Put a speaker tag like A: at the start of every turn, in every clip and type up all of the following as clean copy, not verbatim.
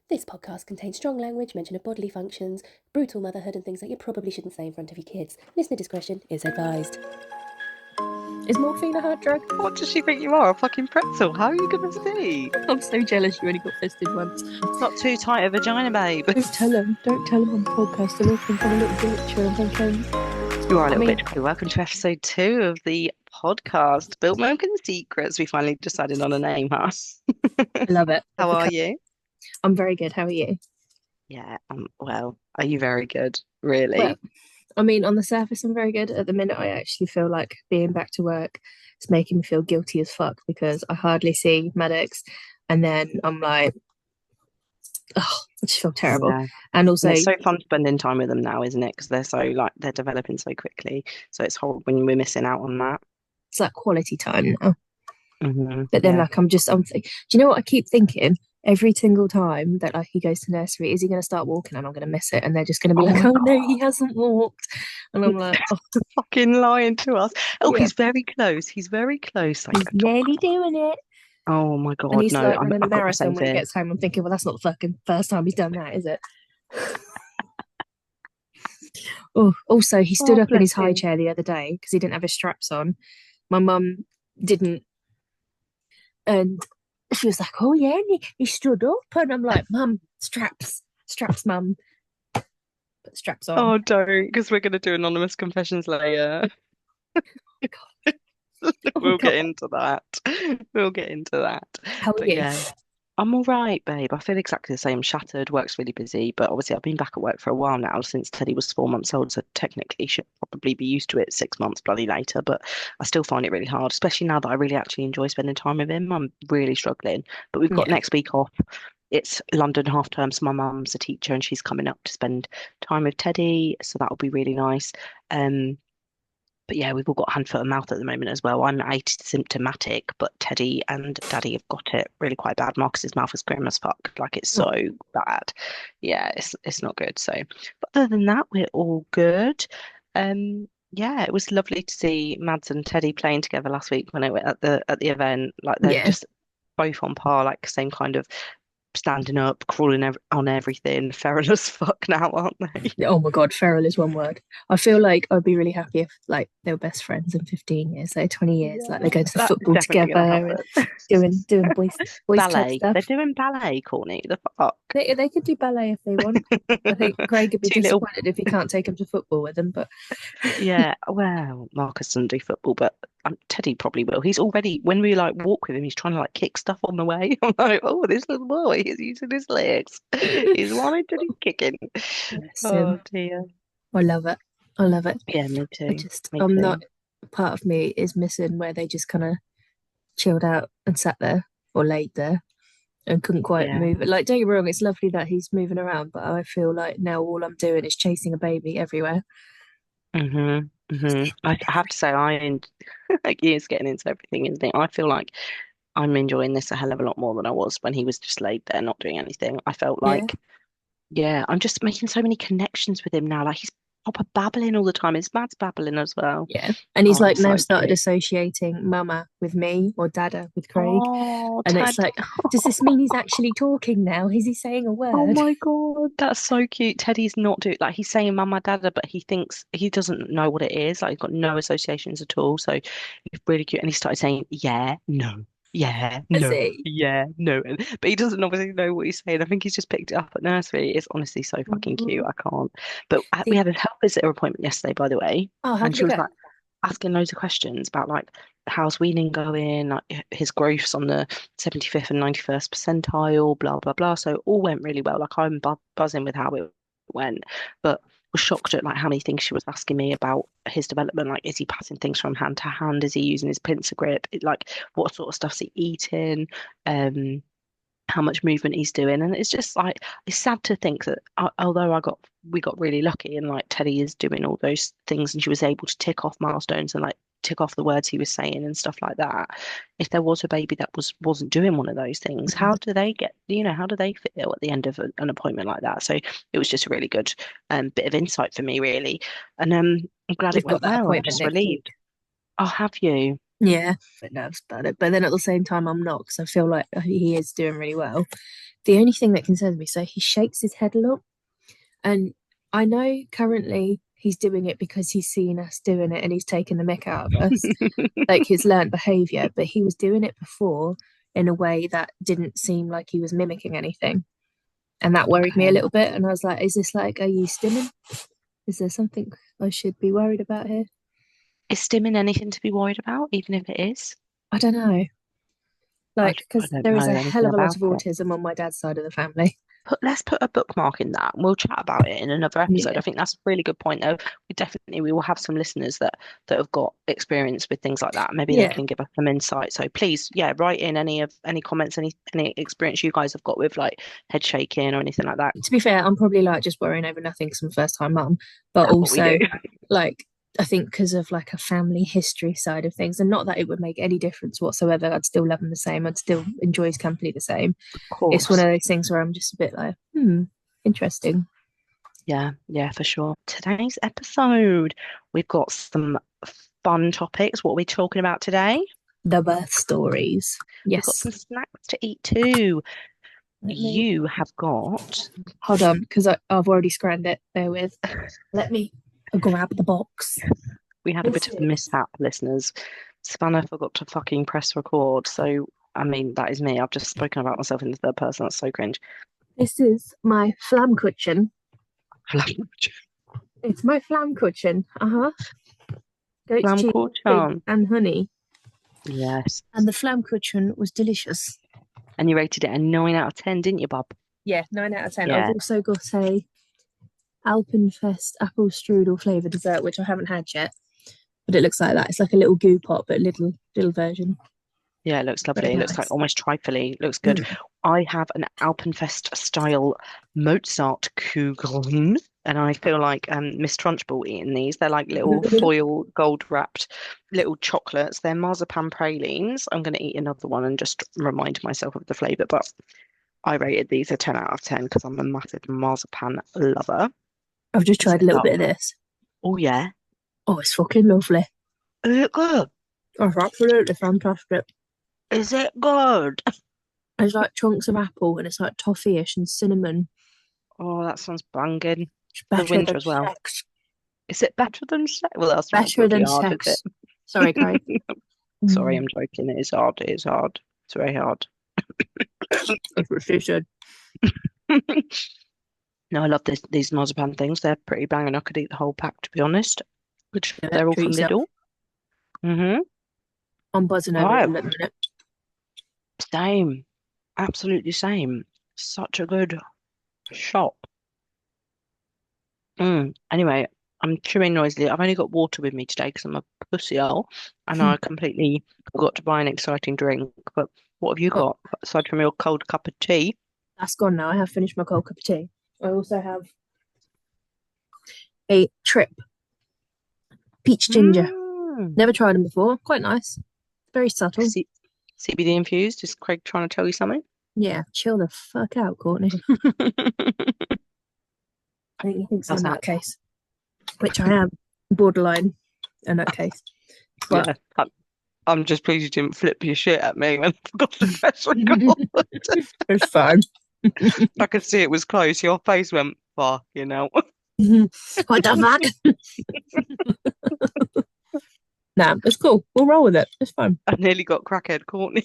A: This podcast contains strong language, mention of bodily functions, brutal motherhood, and things that you probably shouldn't say in front of your kids. Listener discretion is advised. Is morphine a hard drug?
B: What does she think you are? A fucking pretzel? How are you going to see?
A: I'm so jealous you only got fisted once.
B: Not too tight a vagina, babe.
A: Don't tell him. Don't tell him on the podcast. They will think I'm a little bitch or I'm thinking.
B: You are a little bitch. Welcome to episode 2 of the podcast, Built Milk and Secrets. We finally decided on a name, huh?
A: I love it.
B: How are you?
A: I'm very good. How are you?
B: Yeah, well, are you very good? Really?
A: Well, I mean, on the surface, I'm very good. At the minute, I actually feel like being back to work is making me feel guilty as fuck because I hardly see medics. And then I'm like, oh, I just feel terrible.
B: Yeah.
A: And also,
B: And it's so fun spending time with them now, isn't it? Because they're developing so quickly. So it's horrible when we're missing out on that.
A: it's like quality time now. But then,
B: Yeah.
A: like, I'm thinking, do you know what I keep thinking? Every single time that like he goes to nursery, is he going to start walking and I'm going to miss it? And they're just going to be
B: Oh
A: like,
B: my
A: oh no,
B: God.
A: he hasn't walked. And I'm like, oh,
B: Fucking lying to us. Oh,
A: yeah,
B: he's very close. He's very close. Like,
A: he's nearly doing it.
B: oh my
A: And
B: God,
A: he's
B: no,
A: like running a
B: I've got the same
A: marathon when he
B: fear.
A: gets home. I'm thinking, well, that's not the fucking first time he's done that, is it? Oh, also, he stood
B: Oh,
A: up in
B: bless
A: his high
B: him.
A: chair the other day because he didn't have his straps on. My mum didn't, and she was like, "Oh yeah," and he stood up, and I'm like, "Mum, straps, mum, put straps on."
B: Oh, don't, because we're going to do anonymous confessions later.
A: Oh God, oh
B: We'll get
A: God.
B: into that. We'll get into that.
A: How are
B: But
A: you?
B: yeah, I'm all right, babe. I feel exactly the same. Shattered, work's really busy, but obviously I've been back at work for a while now since Teddy was 4 months old, so technically should probably be used to it 6 months bloody later, but I still find it really hard, especially now that I really actually enjoy spending time with him. I'm really struggling. But we've got
A: Yeah,
B: next week off. It's London half term, so my mum's a teacher and she's coming up to spend time with Teddy, so that'll be really nice. Um, but yeah, we've all got hand, foot, and mouth at the moment as well. I'm asymptomatic, but Teddy and Daddy have got it really quite bad. Marcus's mouth is grim as fuck. Like it's
A: oh,
B: so bad. Yeah, it's not good. So, but other than that, we're all good. Yeah, it was lovely to see Mads and Teddy playing together last week when I went at the event. Like they're
A: yeah.
B: just both on par, like same kind of standing up, crawling on everything, feral as fuck now, aren't they?
A: Oh my God, feral is one word. I feel like I'd be really happy if like they were best friends in 15 years, like 20 years, like
B: Yeah,
A: they go to the
B: that is
A: football
B: definitely
A: together
B: gonna
A: and
B: happen.
A: doing boys club
B: Ballet. They're
A: stuff.
B: doing ballet, Courtney. The fuck?
A: They could do ballet if they want. I think Craig would be
B: Two little.
A: disappointed if he can't take him to football with him, but
B: Yeah, well, Marcus doesn't do football, but Teddy probably will. He's already, when we like walk with him, he's trying to like kick stuff on the way. I'm like, oh, this little boy, he's using his legs. He's wanting to do kicking.
A: bless
B: Oh
A: him.
B: dear.
A: I love it. I love it.
B: Yeah, me too. Me
A: I'm not,
B: too.
A: part of me is missing where they just kind of chilled out and sat there or laid there and couldn't quite
B: Yeah.
A: move. Like, don't get me wrong, it's lovely that he's moving around, but I feel like now all I'm doing is chasing a baby everywhere.
B: I have to say, like he is getting into everything, isn't he? I feel like I'm enjoying this a hell of a lot more than I was when he was just laid there not doing anything. I felt
A: Yeah.
B: like, yeah, I'm just making so many connections with him now. Like he's proper babbling all the time. His dad's babbling as well.
A: Yeah. And he's
B: Oh,
A: like
B: it's
A: now
B: so
A: started
B: cute.
A: associating mama with me or dada with Craig.
B: Oh,
A: And it's
B: Tad.
A: like, does this mean he's actually talking now? Is he saying a
B: Oh
A: word?
B: my God, that's so cute. Teddy's not doing like he's saying mama dada, but he thinks he doesn't know what it is. Like he's got no associations at all. So he's really cute. And he started saying, yeah, no, yeah,
A: Has
B: no,
A: he?
B: yeah, no. But he doesn't obviously know what he's saying. I think he's just picked it up at nursery. It's honestly so fucking cute.
A: Mhm.
B: I can't. But we
A: See,
B: had a health visitor appointment yesterday, by the way,
A: oh, how
B: and
A: did
B: she
A: it
B: was
A: go?
B: like asking loads of questions about like how's weaning going, like his growth's on the 75th and 91st percentile, blah blah blah. So all went really well. Like I'm buzzing with how it went, but was shocked at like how many things she was asking me about his development. Like, is he passing things from hand to hand? Is he using his pincer grip? Like, what sort of stuff's he eating? Um, how much movement he's doing, and it's just like it's sad to think that although we got really lucky and like Teddy is doing all those things and she was able to tick off milestones and like tick off the words he was saying and stuff like that. If there was a baby that wasn't doing one of those things,
A: Mhm.
B: how do they get, how do they feel at the end of an appointment like that? So it was just a really good bit of insight for me, really, and I'm glad it
A: We've got
B: went
A: that
B: well. I'm
A: appointment
B: just
A: next week.
B: relieved. Oh, have you?
A: Yeah, a bit nervous about it. But then at the same time, I'm not because I feel like he is doing really well. The only thing that concerns me, so he shakes his head a lot. And I know currently he's doing it because he's seen us doing it and he's taken the mick out of us, like his learned behavior, but he was doing it before in a way that didn't seem like he was mimicking anything. And that worried me a
B: Okay.
A: little bit. And I was like, is this like, are you stimming? Is there something I should be worried about here?
B: Is stimming anything to be worried about, even if it is?
A: I don't know. Like,
B: I
A: because
B: don't
A: there is
B: know
A: a hell
B: anything
A: of a lot
B: about
A: of
B: it.
A: autism on my dad's side of the family.
B: Let's put a bookmark in that. We'll chat about it in another episode.
A: Yeah.
B: I think that's a really good point, though. We will have some listeners that have got experience with things like that. Maybe they
A: Yeah.
B: can give us some insight. So please, yeah, write in any comments, any experience you guys have got with like head shaking or anything like that.
A: To be fair, I'm probably like just worrying over nothing because I'm a first time mum, but
B: That's what we do.
A: also like I think because of like a family history side of things, and not that it would make any difference whatsoever. I'd still love him the same. I'd still enjoy his company the same.
B: Of
A: It's one of
B: course.
A: those things where I'm just a bit like, interesting.
B: Yeah, yeah, for sure. Today's episode, we've got some fun topics. What are we talking about today?
A: The birth stories.
B: We've got
A: Yes.
B: some snacks to eat too.
A: Let me
B: You have got.
A: hold on because I've already scanned it. Bear with. Let me grab the box.
B: We had a
A: This
B: bit of a
A: is
B: mishap, listeners. Savannah forgot to fucking press record. So, I mean, that is me. I've just spoken about myself in the third person. That's so cringe.
A: this is my Flammkuchen. It's my Flammkuchen. Uh-huh. Goat's cheese, pig,
B: Flammkuchen.
A: and honey.
B: Yes.
A: And the Flammkuchen was delicious.
B: And you rated it a 9 out of 10, didn't you, Bob?
A: Yeah, 9 out of 10. I've
B: Yeah.
A: also got a Alpenfest apple strudel flavour dessert, which I haven't had yet, but it looks like that. It's like a little goo pot, but a little version.
B: Yeah, it looks
A: Very
B: lovely. It looks like
A: nice.
B: almost trifly. Looks good.
A: Mm.
B: I have an Alpenfest style Mozart Kugeln, and I feel like Miss Trunchbull eating these. They're like little foil gold wrapped little chocolates. They're marzipan pralines. I'm going to eat another one and just remind myself of the flavour. But I rated these a 10 out of 10 because I'm a massive marzipan lover.
A: I've just
B: Is
A: tried
B: it
A: a little
B: dark?
A: bit of this.
B: Oh yeah.
A: Oh, it's fucking lovely.
B: Is it good?
A: Oh, it's absolutely fantastic.
B: Is it good?
A: It's like chunks of apple and it's like toffee-ish and cinnamon.
B: Oh, that sounds banging.
A: It's
B: For the
A: better
B: winter
A: than
B: as well.
A: sex.
B: Is it better than sex? Well, that's not
A: Better
B: bloody
A: than
B: hard, is
A: sex. Sorry, Craig.
B: it? Sorry,
A: Mm,
B: I'm joking. It is hard. It is hard. It's very hard.
A: that's what she said.
B: No, I love these marzipan things. They're pretty banging. I could eat the whole pack, to be honest. Which
A: Yeah,
B: they're all
A: treat
B: from
A: yourself.
B: Lidl. Mm-hmm.
A: I'm buzzing
B: All
A: over
B: right.
A: Lidl at the minute.
B: Same. Absolutely same. Such a good shop. Anyway, I'm chewing noisily. I've only got water with me today because I'm a pussy owl, and I completely forgot to buy an exciting drink. But what have you
A: Oh,
B: got aside from your cold cup of tea?
A: that's gone now. I have finished my cold cup of tea. I also have a trip peach ginger.
B: Mm.
A: Never tried them before. Quite nice. Very subtle.
B: CBD infused. Is Craig trying to tell you something?
A: Yeah, chill the fuck out, Courtney. I think he thinks
B: How's
A: I'm a
B: that?
A: nutcase, which I am, borderline a nutcase. But
B: Yeah. I'm just pleased you didn't flip your shit at me when I forgot to press record.
A: it's fine.
B: I could see it was close. Your face went far, you know.
A: What the fuck? Nah, it's cool. We'll roll with it. It's fine.
B: I nearly got crackhead Courtney.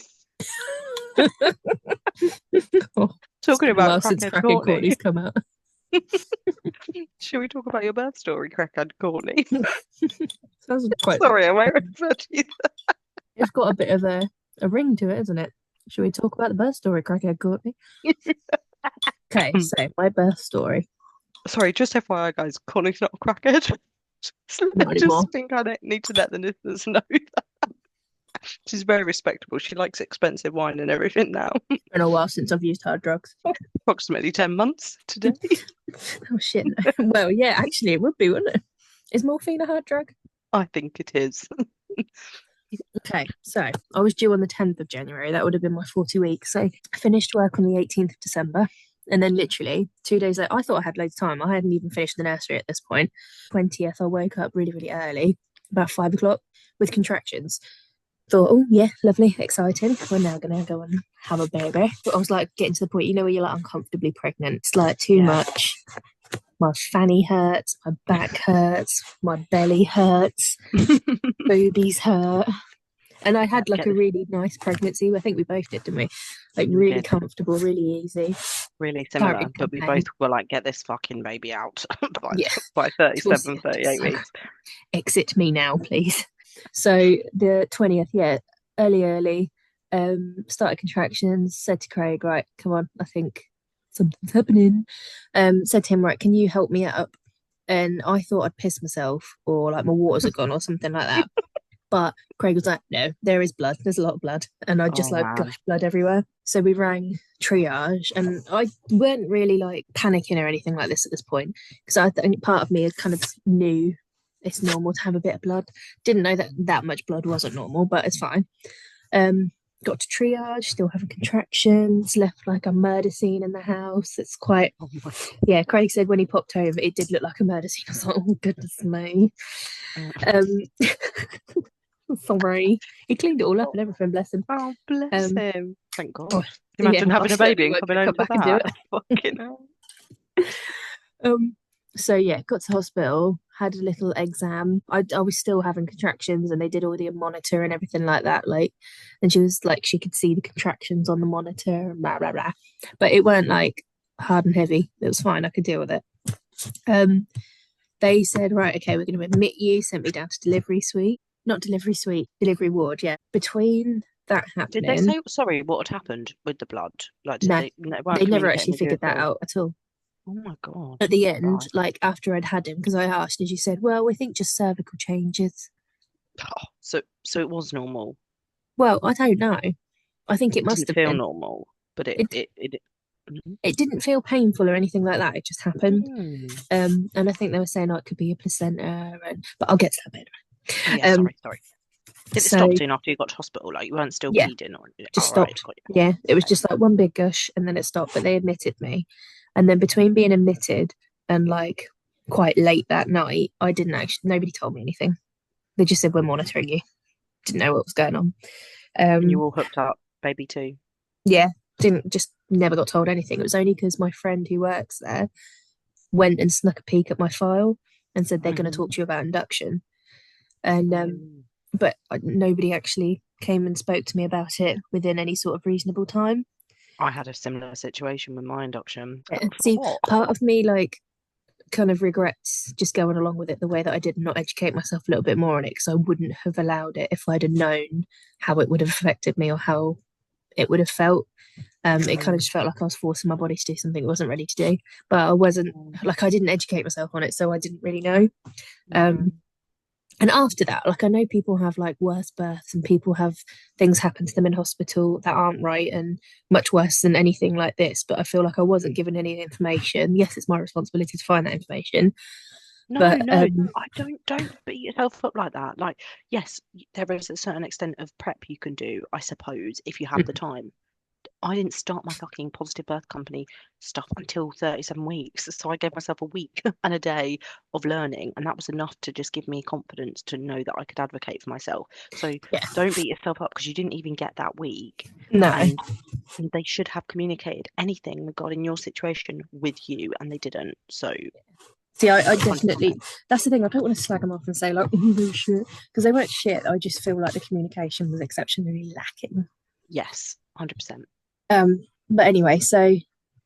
A: Oh, it's
B: Talking
A: been a
B: about
A: while since
B: crackhead
A: Crackhead
B: Courtney.
A: Courtney's come out.
B: Should we talk about your birth story, crackhead Courtney?
A: Sounds quite.
B: Sorry, I might refer to you.
A: It's got a bit of a ring to it, isn't it? Should we talk about the birth story, Crackhead Courtney? Okay, so my birth story.
B: Sorry, just FYI, guys, Courtney's not a crackhead.
A: Not
B: I
A: anymore.
B: just think I need to let the listeners know that. She's very respectable. She likes expensive wine and everything now.
A: It's been a while since I've used hard drugs.
B: Approximately 10 months today.
A: Oh shit. No. Well, yeah, actually it would be, wouldn't it? Is morphine a hard drug?
B: I think it is.
A: Okay, so I was due on the 10th of January. That would have been my 40 weeks. So I finished work on the 18th of December. And then literally 2 days later, I thought I had loads of time. I hadn't even finished the nursery at this point. 20th, I woke up really, really early, about 5 o'clock, with contractions. thought, oh yeah, lovely, exciting. We're now gonna go and have a baby. But I was like getting to the point, where you're like uncomfortably pregnant. It's like too
B: Yeah.
A: much. My fanny hurts, my back hurts, my belly hurts, boobies hurt. And I
B: Yeah,
A: had like
B: get
A: a
B: this.
A: really nice pregnancy. I think we both did, didn't we? Like
B: We
A: really
B: did.
A: comfortable, really easy.
B: Really
A: Can't
B: similar,
A: really
B: but we both
A: complain.
B: were like, get this fucking baby out by
A: Yeah,
B: by
A: towards the
B: 37,
A: end, just
B: 38
A: like
B: weeks.
A: exit me now, please. So the 20th, yeah, early, started contractions, said to Craig, right, come on, I think something's happening. Said to him, right, can you help me up? And I thought I'd pissed myself or like my waters had gone or something like that. But Craig was like, no, there is blood. There's a lot of blood. And I just
B: Oh
A: like
B: man.
A: gush blood everywhere. So we rang triage and I weren't really like panicking or anything like this at this point. Because I think part of me kind of knew it's normal to have a bit of blood. Didn't know that that much blood wasn't normal, but it's fine. Um, got to triage, still having contractions, left like a murder scene in the house. It's quite,
B: Oh my
A: yeah. Craig said when he popped over, it did look like a murder scene. I was like, oh goodness me.
B: God.
A: Um, sorry, he cleaned it all up
B: Oh,
A: and everything. Bless him.
B: oh, bless
A: Um,
B: him. Thank
A: oh,
B: God.
A: yeah,
B: Imagine
A: I
B: having a baby
A: certainly
B: and
A: won't
B: coming
A: gonna
B: home
A: come
B: to
A: back and do
B: that.
A: it.
B: Fucking hell.
A: Um, so yeah, got to hospital, had a little exam. I was still having contractions, and they did all the monitor and everything like that. Like, and she was like, she could see the contractions on the monitor, and blah blah blah. But it weren't like hard and heavy. It was fine. I could deal with it. Um, they said, right, okay, we're going to admit you. Sent me down to delivery suite, not delivery suite, delivery ward. Yeah. Between that
B: Did they
A: happening,
B: say, sorry, what had happened with the blood? Like, did
A: no,
B: they
A: they
B: weren't
A: never
B: communicating
A: actually
B: with you
A: figured
B: at
A: that
B: all?
A: out at all.
B: Oh my God.
A: At the end,
B: Right.
A: like after I'd had him, because I asked, and she said, well, we think just cervical changes.
B: Oh, so it was normal.
A: Well, I don't know. I think it
B: It
A: must
B: didn't
A: have
B: feel
A: been.
B: normal, but
A: It
B: it mhm.
A: it didn't feel painful or anything like that. It just happened.
B: Mm.
A: And I think they were saying, oh, it could be a placenta, and but I'll get to that
B: Oh yeah,
A: bit.
B: sorry. Did it
A: So
B: stop soon after you got to hospital? Like you weren't still
A: yeah,
B: bleeding or
A: just
B: all right,
A: stopped.
B: got you.
A: Yeah, it was
B: Okay.
A: just like one big gush, and then it stopped. But they admitted me, and then between being admitted and like quite late that night, I didn't actually. Nobody told me anything. They just said we're monitoring you. Didn't know what was going on.
B: And you
A: Um,
B: all hooked up, baby too.
A: yeah, didn't just never got told anything. It was only because my friend who works there went and snuck a peek at my file and said they're going to
B: Hmm.
A: talk to you about induction. And
B: Oh.
A: but nobody actually came and spoke to me about it within any sort of reasonable time.
B: I had a similar situation with my induction.
A: Yeah.
B: For
A: See,
B: what?
A: part of me like kind of regrets just going along with it the way that I did and not educate myself a little bit more on it because I wouldn't have allowed it if I'd have known how it would have affected me or how it would have felt. It kind of
B: Mm.
A: just felt like I was forcing my body to do something it wasn't ready to do. But I wasn't
B: Mm.
A: like I didn't educate myself on it, so I didn't really know. Um,
B: Mm.
A: and after that, like I know people have like worse births and people have things happen to them in hospital that aren't right and much worse than anything like this. But I feel like I wasn't given any information. Yes, it's my responsibility to find that information,
B: No,
A: but
B: no, I don't beat yourself up like that. Like, yes, there is a certain extent of prep you can do, I suppose, if you have the time. I didn't start my fucking positive birth company stuff until 37 weeks. So I gave myself a week and a day of learning, and that was enough to just give me confidence to know that I could advocate for myself. So
A: yeah,
B: don't beat yourself up because you didn't even get that week.
A: no.
B: And they should have communicated anything regarding your situation with you, and they didn't. So
A: See, I definitely,
B: 100%.
A: that's the thing. I don't want to slag them off and say, like, oh, they're shit, because they weren't shit. I just feel like the communication was exceptionally lacking.
B: Yes, 100%.
A: But anyway, so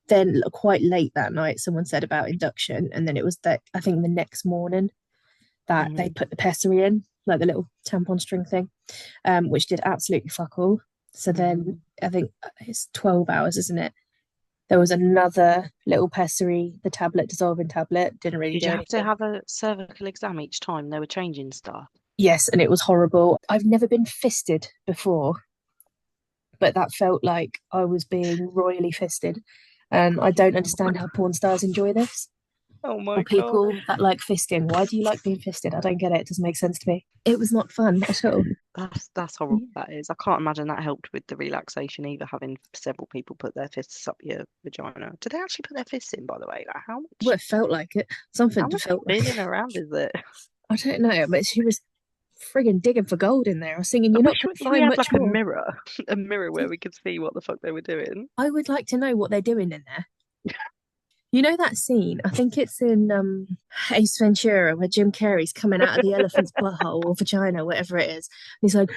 A: then quite late that night, someone said about induction, and then it was that I think the next morning that they
B: Mm,
A: put the pessary in, like the little tampon string thing, which did absolutely fuck all. So then
B: mm.
A: I think it's 12 hours, isn't it? There was another little pessary, the tablet, dissolving tablet, didn't really
B: Did
A: do
B: you have to
A: anything.
B: have a cervical exam each time they were changing stuff?
A: Yes, and it was horrible. I've never been fisted before, but that felt like I was being royally fisted. And I don't understand how porn stars enjoy this.
B: Oh
A: Or
B: my God.
A: people that like fisting. Why do you like being fisted? I don't get it. It doesn't make sense to me. It was not fun at all.
B: That's horrible. That is. I can't imagine that helped with the relaxation either. Having several people put their fists up your vagina. Do they actually put their fists in? By the way, like
A: Well, it felt like it.
B: how
A: Something
B: much
A: felt like it.
B: spinning around is it?
A: I don't know, but she was. friggin' digging for gold in there. I was thinking,
B: I
A: you're not
B: wish
A: going to
B: we
A: find
B: had
A: much
B: like a
A: more.
B: mirror, a mirror where we could see what the fuck they were doing.
A: I would like to know what they're doing in there. You know that scene? I think it's in Ace Ventura where Jim Carrey's coming out of the elephant's butthole or vagina, whatever it is. And he's like,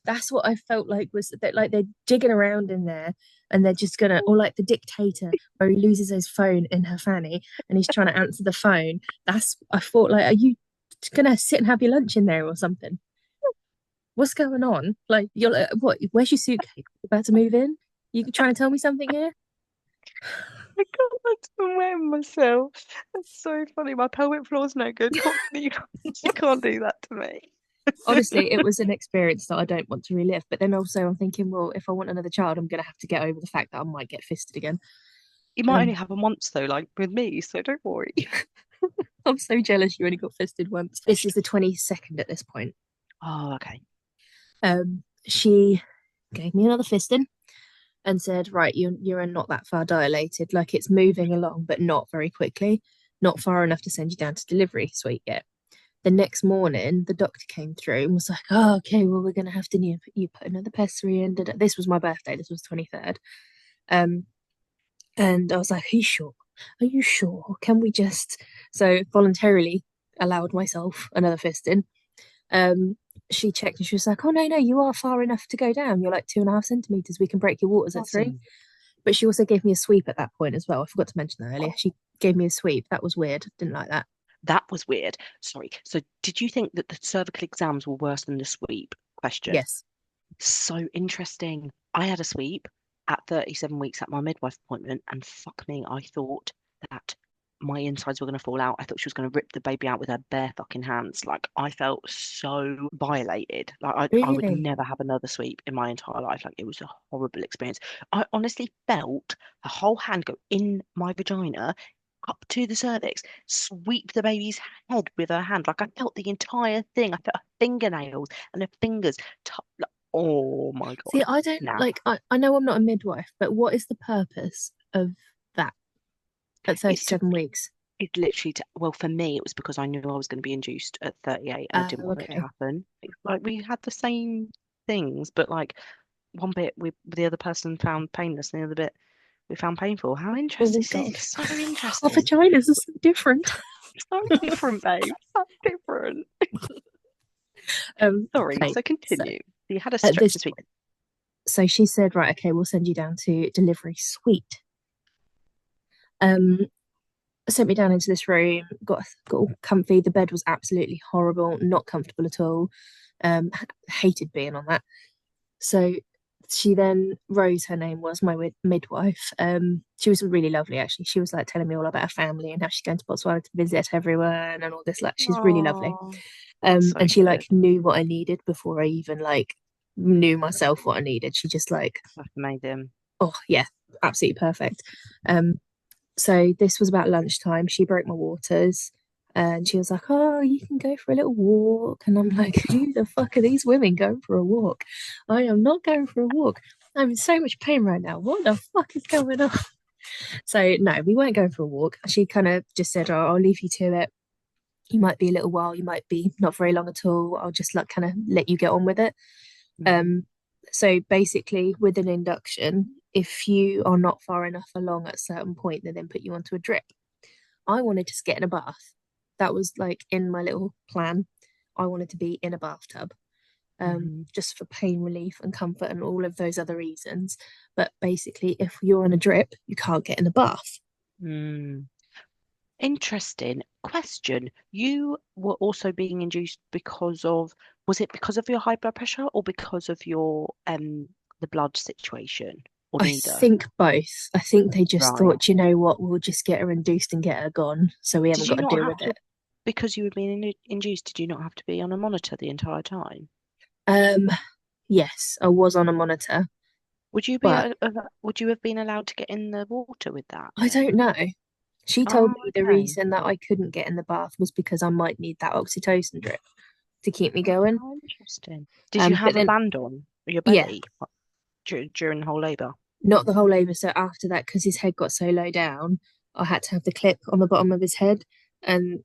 A: that's what I felt like was that like they're digging around in there and they're just gonna, or like the dictator where he loses his phone in her fanny and he's trying to answer the phone. That's, I thought, like, are you gonna sit and have your lunch in there or something? What's going on? Like, you're like, what? Where's your suitcase? About to move in? You trying to tell me something here?
B: I can't imagine myself. That's so funny. My pelvic floor's no good. Courtney, you can't do that to me.
A: Honestly, it was an experience that I don't want to relive. But then also, I'm thinking, well, if I want another child, I'm going to have to get over the fact that I might get fisted again.
B: You might only
A: Um,
B: have them once though, like with me, so don't worry.
A: I'm so jealous you only got fisted once. This is the 22nd at this point.
B: Oh, okay.
A: She gave me another fisting and said, right, you're not that far dilated. Like it's moving along, but not very quickly, not far enough to send you down to delivery suite yet. The next morning, the doctor came through and was like, "Oh, okay, well, we're gonna have to you put another pessary in." This was my birthday. This was 23rd. Um, and I was like, "Are you sure? Are you sure? Can we just?" So voluntarily allowed myself another fisting. Um, she checked and she was like, "Oh no, no, you are far enough to go down. You're like 2.5 centimeters. We can break your waters at 3."
B: Awesome.
A: But she also gave me a sweep at that point as well. I forgot to mention that earlier. She gave me a sweep. That was weird. Didn't like that.
B: That was weird. Sorry. So, did you think that the cervical exams were worse than the sweep? Question.
A: Yes.
B: So interesting. I had a sweep at 37 weeks at my midwife appointment, and fuck me, I thought that my insides were going to fall out. I thought she was going to rip the baby out with her bare fucking hands. Like, I felt so violated. Like, I would
A: Really?
B: never have another sweep in my entire life. Like, it was a horrible experience. I honestly felt a whole hand go in my vagina up to the cervix, sweep the baby's head with her hand. Like, I felt the entire thing. I felt her fingernails and her fingers. Like, oh my
A: See,
B: God.
A: I don't
B: Nah,
A: like, I know I'm not a midwife, but what is the purpose of that at
B: it's to
A: 37 weeks?
B: it's literally to, well, for me, it was because I knew I was going to be induced at 38 and I didn't want it to
A: Okay.
B: happen. It's like we had the same things, but like one bit we the other person found painless and the other bit we found painful. How interesting.
A: Oh
B: See,
A: God.
B: it's so
A: Our
B: interesting.
A: vaginas are so different.
B: So different, babe. So different. Sorry,
A: Okay.
B: so
A: So
B: continue. You had a
A: at
B: stretch
A: this
B: this week.
A: point, so she said, right, okay, we'll send you down to delivery suite. Um, Sent me down into this room, got all comfy. The bed was absolutely horrible, not comfortable at all. Hated being on that. So she then, Rose, her name was, my midwife. She was really lovely actually. She was like telling me all about her family and how she's going to Botswana to visit everyone and all this. Like she's really lovely.
B: Oh, that's so
A: And she
B: good.
A: like knew what I needed before I even like knew myself what I needed. She just like,
B: That's amazing.
A: oh yeah, absolutely perfect. Um, so this was about lunchtime. She broke my waters and she was like, "Oh, you can go for a little walk." And I'm like, "Who the fuck are these women going for a walk? I am not going for a walk. I'm in so much pain right now. What the fuck is going on?" So, no, we weren't going for a walk. She kind of just said, "Oh, I'll leave you to it. You might be a little while, you might be not very long at all. I'll just like kind of let you get on with it."
B: Hmm.
A: Um, so basically, with an induction, if you are not far enough along at a certain point, they then put you onto a drip. I wanted to just get in a bath. That was like in my little plan. I wanted to be in a bathtub,
B: Hmm.
A: just for pain relief and comfort and all of those other reasons. But basically, if you're on a drip, you can't get in the bath.
B: Hmm. Interesting question. You were also being induced because of, was it because of your high blood pressure or because of your the blood situation or
A: I
B: neither?
A: think both. I think they just
B: Right.
A: thought, you know what, we'll just get her induced and get her gone, so we haven't
B: Did
A: got
B: you
A: to
B: not
A: deal
B: have
A: with
B: to,
A: it.
B: because you were being induced, did you not have to be on a monitor the entire time?
A: Um, yes, I was on a monitor, but
B: Would you have been allowed to get in the water with that
A: I
B: then?
A: don't know. She told
B: Oh,
A: me the
B: okay.
A: reason that I couldn't get in the bath was because I might need that oxytocin drip to keep me going.
B: How interesting. Did you
A: But
B: have a
A: then,
B: band on your
A: yeah,
B: belly during the whole labour?
A: not the whole labour. So after that, because his head got so low down, I had to have the clip on the bottom of his head. And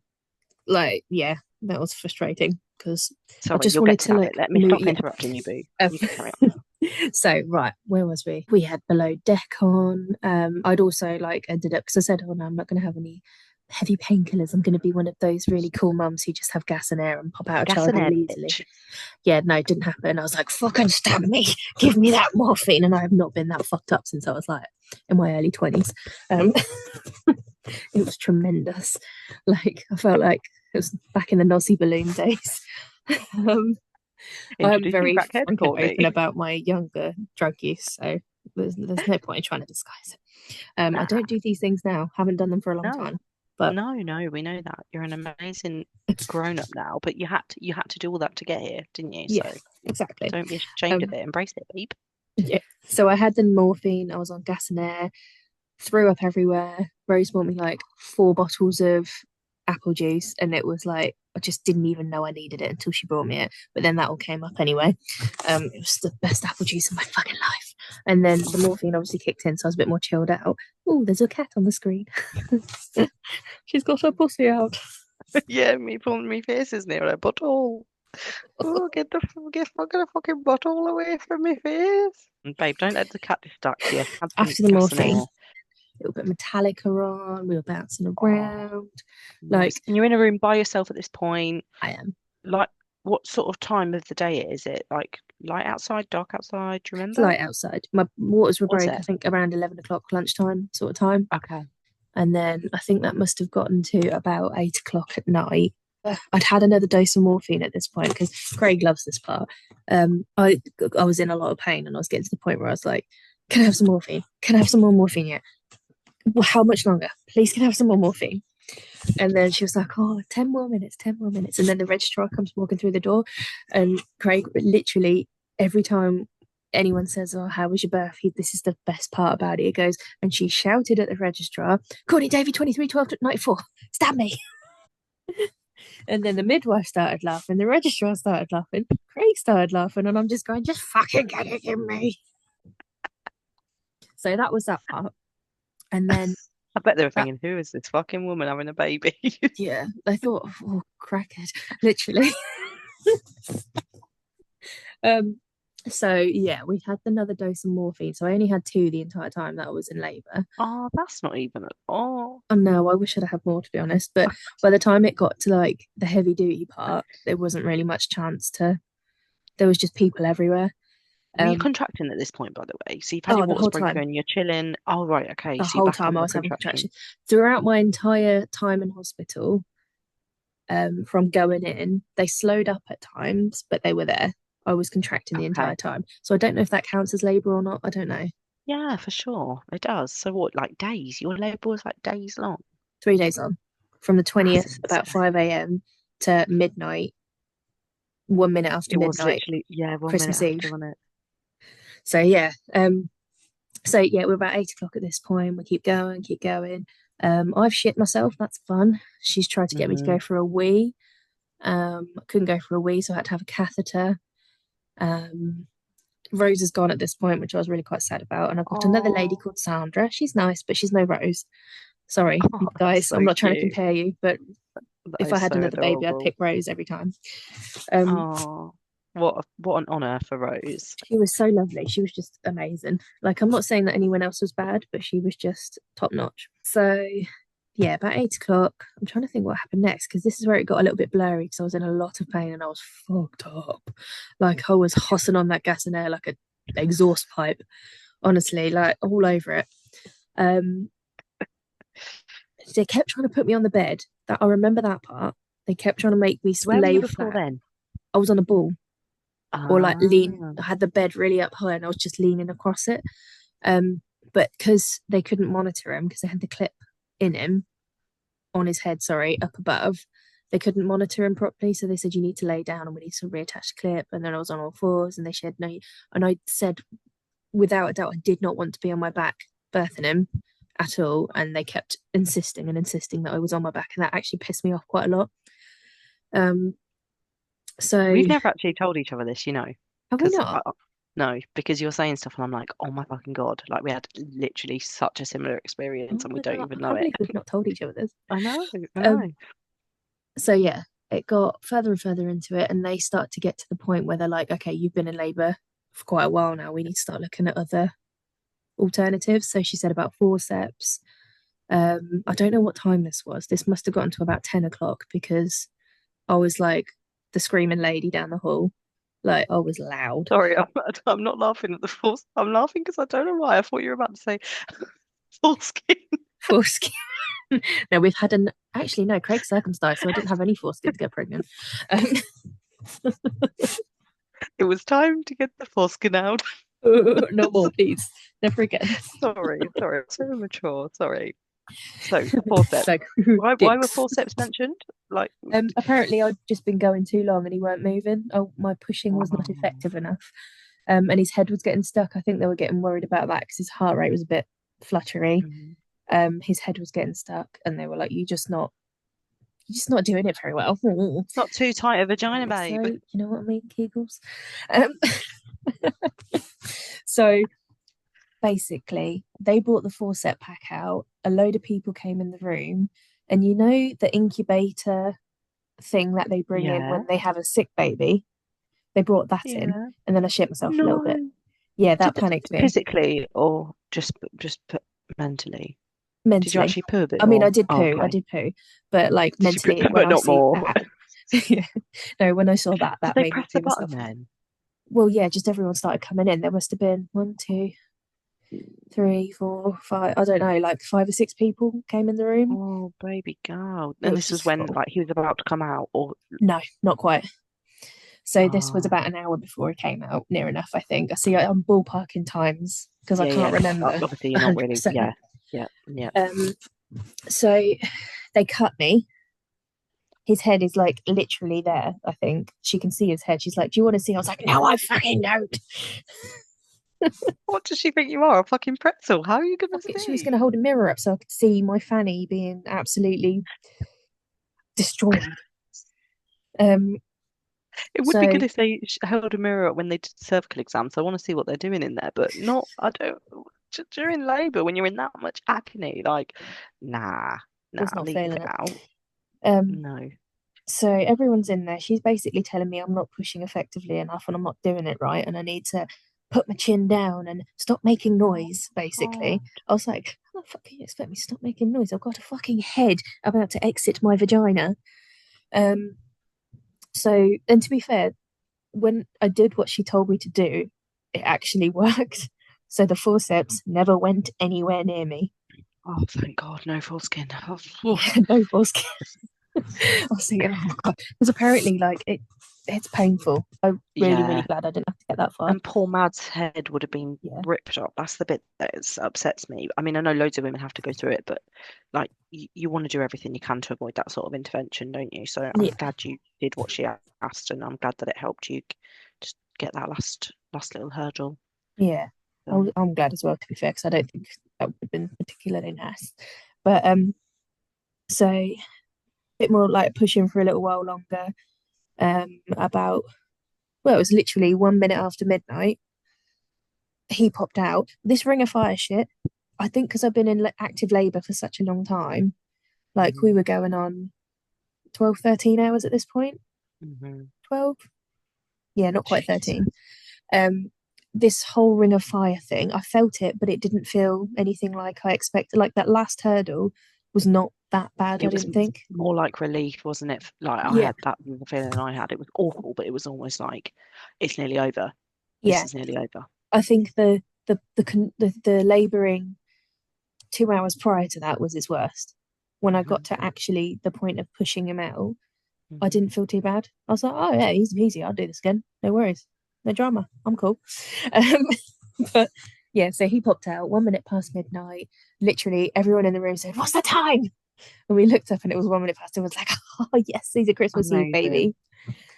A: like, yeah. that was frustrating because I
B: Sorry,
A: just
B: you'll
A: wanted
B: get to
A: to
B: that bit.
A: like
B: Let me
A: move.
B: stop
A: Yeah.
B: interrupting you, boo.
A: Um,
B: You can carry
A: so right, where was we? We had below deck on. I'd also like ended up because I said, "Oh no, I'm not going to have any heavy painkillers. I'm going to be one of those really cool mums who just have gas and air and pop out
B: on.
A: of
B: Gas
A: child
B: and air,
A: really easily."
B: bitch.
A: Yeah, no, it didn't happen. I was like, "Fucking stab me, give me that morphine," and I have not been that fucked up since I was like in my early 20s. Um, it was tremendous. Like I felt like it was back in the Nosy balloon days. um, I'm
B: Introducing
A: very
B: Crackhead,
A: frank and open
B: Courtney.
A: about my younger drug use, so there's no point in trying to disguise it. I
B: Nah,
A: don't do these things now. Haven't done them for a long
B: no,
A: time, but
B: no, we know that. You're an amazing grown up now, but you had to do all that to get here, didn't you?
A: yeah,
B: So
A: exactly.
B: don't be ashamed of
A: Um,
B: it. Embrace it, babe.
A: yeah. So I had the morphine. I was on gas and air. Threw up everywhere. Rose bought me like 4 bottles of apple juice, and it was like I just didn't even know I needed it until she brought me it. But then that all came up anyway. It was the best apple juice of my fucking life. And then the morphine obviously kicked in, so I was a bit more chilled out. Oh, there's a cat on the screen. She's got her pussy out.
B: Yeah, me pulling me faces near a butthole. Oh, get the fucking butthole away from me face. And babe, don't let the cat distract you. Have some
A: After the
B: gas and
A: morphine,
B: air.
A: a little bit of Metallica on. We were bouncing
B: Oh,
A: around.
B: nice.
A: Like
B: And you're in a room by yourself at this point.
A: I am.
B: Like, what sort of time of the day is it? Like, light outside, dark outside? Do you
A: It's
B: remember?
A: light outside. My waters were
B: Was
A: broke, I
B: it?
A: think, around 11 o'clock lunchtime sort of time.
B: Okay.
A: And then I think that must have gotten to about 8 o'clock at night. I'd had another dose of morphine at this point because Craig loves this part. I was in a lot of pain and I was getting to the point where I was like, "Can I have some morphine? Can I have some more morphine yet? Well, how much longer? Please, can I have some more morphine?" And then she was like, "Oh, 10 more minutes, 10 more minutes." And then the registrar comes walking through the door, and Craig literally every time anyone says, "Oh, how was your birth?" This is the best part about it. He goes, and she shouted at the registrar, "Courtney Davy 23 12 94, stab me." And then the midwife started laughing, the registrar started laughing, Craig started laughing, and I'm just going, "Just fucking get it in me." So that was that part. And then
B: I bet they were
A: that,
B: thinking, who is this fucking woman having a baby?
A: yeah, I thought, "Oh, crackhead," literally. Um, so yeah, we had another dose of morphine. So I only had two the entire time that I was in labour.
B: Oh, that's not even at all.
A: Oh no, I wish I'd had more to be honest. But by the time it got to like the heavy duty part, there wasn't really much chance to. There was just people everywhere.
B: Were you
A: Um,
B: contracting at this point, by the way? So you've had
A: oh,
B: your
A: the
B: waters
A: whole
B: broken
A: time,
B: and you're chilling. Oh, right. Okay.
A: the
B: So you're
A: whole
B: back
A: time
B: on
A: I
B: the
A: was having
B: contractions.
A: contractions throughout my entire time in hospital. From going in, they slowed up at times, but they were there. I was contracting the entire
B: Okay.
A: time, so I don't know if that counts as labour or not. I don't know.
B: Yeah, for sure. It does. So what, like days? Your labour was like days long.
A: 3 days on, from the
B: That's
A: 20th, about
B: insane.
A: 5 a.m. to midnight, 1 minute after
B: It was
A: midnight,
B: literally, yeah, 1 minute
A: Christmas
B: after,
A: Eve.
B: wasn't it?
A: So yeah, we're about 8 o'clock at this point. We keep going, keep going. I've shit myself. That's fun. She's tried to get me to
B: Hmm.
A: go for a wee. I couldn't go for a wee, so I had to have a catheter. Um, Rose is gone at this point, which I was really quite sad about. And I've got another lady
B: Oh,
A: called Sandra. She's nice, but she's no Rose. Sorry,
B: oh, that's
A: guys.
B: so
A: I'm not trying to
B: cute.
A: compare you, but
B: That
A: if I
B: is
A: had
B: so
A: another baby, I'd
B: adorable.
A: pick Rose every time. Um,
B: Oh, what an honor for Rose.
A: she was so lovely. She was just amazing. Like, I'm not saying that anyone else was bad, but she was just top notch. So, yeah, about 8 o'clock. I'm trying to think what happened next because this is where it got a little bit blurry because I was in a lot of pain and I was fucked up. Like, I was hossing on that gas and air like a exhaust pipe, honestly, like all over it. Um, they kept trying to put me on the bed. That I remember that part. They kept trying to make me
B: Where were
A: lay
B: you before
A: flat.
B: then?
A: I was on a ball or like lean.
B: Ah,
A: I had the bed really up high and I was just leaning across it. Um, but because they couldn't monitor him because they had the clip in him on his head, sorry, up above, they couldn't monitor him properly. So they said, "You need to lay down and we need to reattach the clip." And then I was on all fours and they said, "No." And I said, without a doubt, I did not want to be on my back birthing him at all. And they kept insisting and insisting that I was on my back. And that actually pissed me off quite a lot. Um, so
B: we've never actually told each other this,
A: have we
B: because
A: not?
B: no, because you're saying stuff and I'm like, oh my fucking God, like we had literally such a similar experience
A: Oh
B: and we
A: my
B: don't
A: God, I
B: even know
A: can't
B: it.
A: believe we've not told each other this.
B: I know, I
A: Um,
B: know.
A: so yeah, it got further and further into it, and they start to get to the point where they're like, okay, you've been in labour for quite a while now. We need to start looking at other alternatives. So she said about forceps. I don't know what time this was. This must have gotten to about 10 o'clock because I was like the screaming lady down the hall. Like I was loud.
B: Sorry, I'm not laughing at the force. I'm laughing because I don't know why. I thought you were about to say foreskin.
A: Foreskin. No, we've had an actually no, Craig circumcised, so I didn't have any foreskin to get pregnant. Um,
B: It was time to get the foreskin out.
A: no more, please. Never again.
B: Sorry, it's so mature. Sorry. So forceps.
A: Like
B: Why were
A: dicks.
B: forceps mentioned? Like,
A: Apparently I'd just been going too long and he weren't moving. Oh, my pushing was not
B: oh,
A: effective enough. And his head was getting stuck. I think they were getting worried about that because his heart rate was a bit fluttery.
B: mm,
A: His head was getting stuck, and they were like, you're just not doing it very well."
B: not too tight a vagina,
A: So,
B: babe.
A: you know what I mean, Kegels? Um, so basically, they brought the forcep pack out. A load of people came in the room, and you know the incubator thing that they bring in
B: Yeah,
A: when they have a sick baby. They brought that in,
B: yeah.
A: and then I shit myself a little bit.
B: No.
A: Yeah, that
B: Did the,
A: panicked me
B: physically or just mentally? Did you
A: mentally.
B: actually poo a bit
A: I mean,
B: more? Oh,
A: I
B: okay.
A: did poo, but like
B: Did you poo,
A: mentally, when
B: but
A: I
B: not
A: see
B: more?
A: that, yeah, no, when I saw that,
B: Did
A: that
B: they
A: made me
B: press
A: poo
B: the button
A: myself.
B: then?
A: Well, yeah, just everyone started coming in. There must have been one, two, three, four, five. I don't know, like five or six people came in the room.
B: Oh, baby girl.
A: It
B: And
A: was
B: this was
A: just
B: when
A: full.
B: like he was about to come out or
A: No, not quite. So this was
B: oh
A: about an hour before it came out, near enough, I think. I see I'm ballparking times because I
B: yeah,
A: can't
B: yeah. Because
A: remember
B: obviously you're not really
A: 100%.
B: yeah, yeah, yeah.
A: Um, so they cut me. His head is like literally there, I think. She can see his head. She's like, "Do you want to see?" I was like, "No, I fucking don't."
B: What does she think you are? A fucking pretzel? How are you gonna
A: She was going to
B: see?
A: hold a mirror up so I could see my fanny being absolutely destroyed. Um,
B: It would be
A: so
B: good if they held a mirror up when they did cervical exams. I want to see what they're doing in there, but not. I don't. During labour, when you're in that much agony, like, nah, nah,
A: was not
B: leave
A: feeling
B: it
A: it.
B: out.
A: Um,
B: No.
A: so everyone's in there. She's basically telling me I'm not pushing effectively enough and I'm not doing it right, and I need to put my chin down and stop making
B: Oh
A: noise.
B: God.
A: Basically, I was like, "How the fuck can you expect me to stop making noise? I've got a fucking head about to exit my vagina." Um, so, and to be fair, when I did what she told me to do, it actually worked. So the forceps never went anywhere near me.
B: Oh, thank God, no foreskin. Oh, oof.
A: Yeah, no foreskin. I was thinking, oh my God. Because apparently, like, it's painful. I'm really, really
B: Yeah.
A: glad I didn't have to get that far.
B: And poor Mad's head would have been
A: Yeah.
B: ripped up. That's the bit that upsets me. I mean, I know loads of women have to go through it, but like you want to do everything you can to avoid that sort of intervention, don't you? So I'm
A: Yeah.
B: glad you did what she asked, and I'm glad that it helped you just get that last little hurdle
A: Yeah.
B: done.
A: I'm glad as well, to be fair, because I don't think that would have been particularly nice. But so a bit more like pushing for a little while longer. About well, it was literally 1 minute after midnight. He popped out. This ring of fire shit. I think because I've been in active labour for such a long time, like we
B: Hmm.
A: were going on 12, 13 hours at this point.
B: Hmm.
A: 12? Yeah, not quite
B: Jesus.
A: 13. Um, this whole ring of fire thing, I felt it, but it didn't feel anything like I expected. Like that last hurdle was not that bad, I
B: It was
A: didn't think.
B: more like relief, wasn't it? Like I
A: Yeah,
B: had that was the feeling I had. It was awful, but it was almost like it's nearly over. This
A: yeah.
B: is nearly over.
A: I think the labouring 2 hours prior to that was his worst. When I got
B: Hmm.
A: to actually the point of pushing him out, I
B: Hmm.
A: didn't feel too bad. I was like, oh yeah, easy peasy. I'll do this again. No worries. No drama. I'm cool. Um, but yeah, so he popped out 1 minute past midnight. Literally everyone in the room said, "What's the time?" And we looked up and it was 1 minute past. It was like, "Oh yes, these are Christmas Eve,
B: Amazing.
A: baby."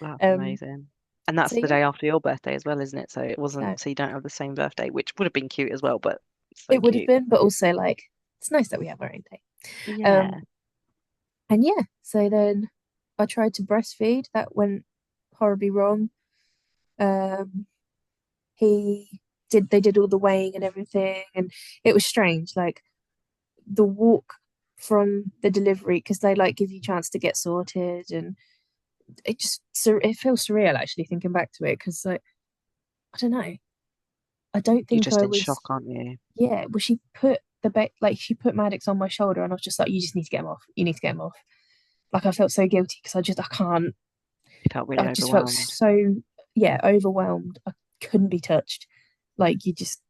B: That's
A: Um,
B: amazing. And
A: so
B: that's the
A: yeah,
B: day after your birthday as well, isn't it? So it wasn't,
A: so
B: so you don't have the same birthday, which would have been cute as well, but so
A: it would have
B: cute.
A: been, but also like it's nice that we have our own day. Um,
B: Yeah.
A: and yeah, so then I tried to breastfeed. That went horribly wrong. Um, they did all the weighing and everything, and it was strange. Like the walk from the delivery, because they like give you a chance to get sorted and it feels surreal actually thinking back to it because like I don't know. I don't
B: You're
A: think
B: just
A: I
B: in
A: was.
B: shock, aren't you?
A: Yeah, well, she put she put Maddox on my shoulder, and I was just like, "You just need to get him off. You need to get him off." Like I felt so guilty because I can't.
B: You felt really
A: I just felt
B: overwhelmed.
A: so yeah overwhelmed. I couldn't be touched. Like you just